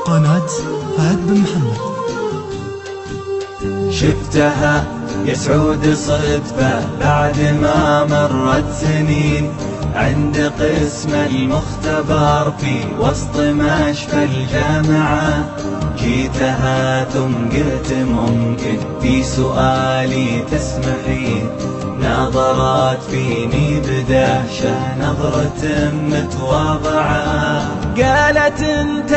قناة فهد بن محمد. شفتها يا سعود صدفة بعد ما مرت سنين، عند قسم المختبر في وسط مشفى الجامعة. جيتها ثم قلت ممكن في سؤالي تسمحين، نظرت فيني بدهشة نظرة متواضعة، قالت انت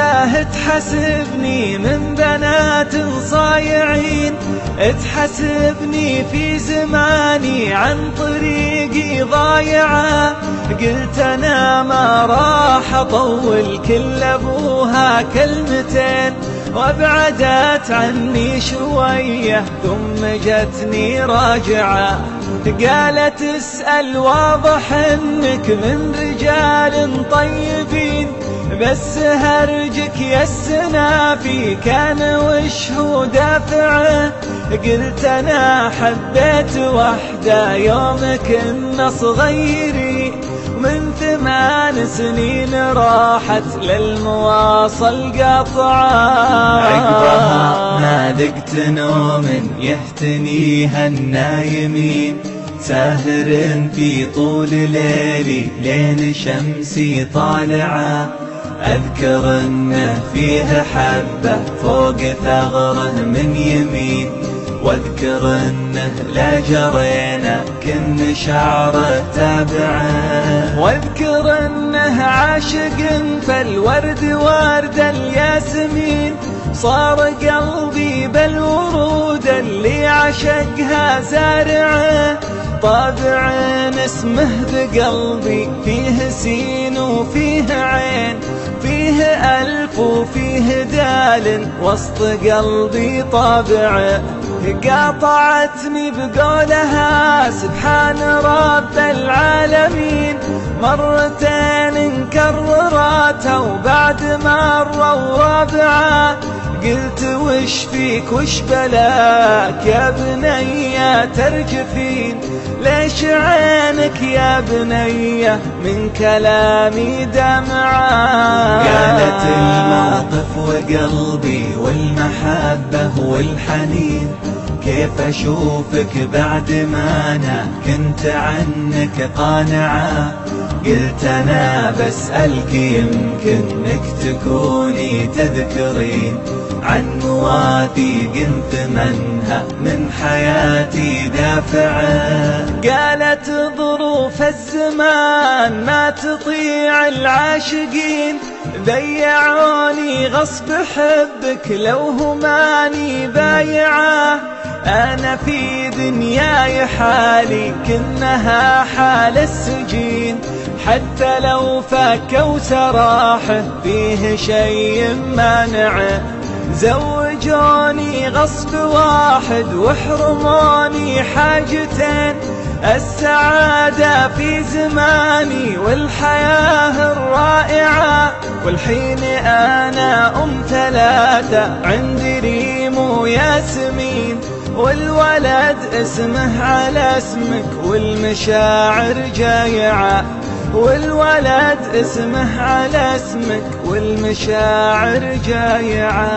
تحسبني من بنات صايعين، تحسبني في زماني عن طريقي ضايعة. قلت انا ما راح اطول كل ابوها كلمتين، وابعدت عني شوية ثم جتني راجعة. قالت اسأل واضح انك من رجال طيبين، بس هرجك يا السنافي كان وش هو دافعه. قلت انا حبيت وحدة يوم كنا صغيرين، من 8 سنين راحت للمواصل قطعة. عقبها ما ذقت نوم يهتنيها النايمين، ساهر في طول ليلي لين شمسي طالعة. أذكر أنه فيه حبة فوق ثغره من يمين، واذكر أنه لا جرينا كن شعره تابعه، واذكر أنه عاشق فالورد ورد الياسمين. صار قلبي بالورود اللي عشقها زارعه، طابع اسمه بقلبي فيه سين وفيه عين، فيه ألف وفيه دال وسط قلبي طابعه. قاطعتني بقولها سبحان رب العالمين، مرتين نكررتها وبعد مرة ورابعة. قلت وش فيك وش بلاك يا بنية ترجفين، ليش عينك يا بنية من كلامي دمعة. قالت الموقف وقلبي والمحبة والحنين، كيف أشوفك بعد ما أنا كنت عنك قانعة. قلت أنا بسألك يمكنك تكوني تذكرين عن مواثيق ثمنها من حياتي دافعة. قالت ظروف الزمان ما تطيع العاشقين، ضيعوني غصب حبك لو هماني بايعة. أنا في دنياي حالي كنها حال السجين، حتى لو فكوا سراحه فيه شيء مانعه. زوجوني غصب واحد وحرموني حاجتين، السعادة في زماني والحياة الرائعة. والحين أنا 3 عندي ريم وياسمين، والولد اسمه على اسمك والمشاعر جايعة، والولد اسمه على اسمك والمشاعر جايعة.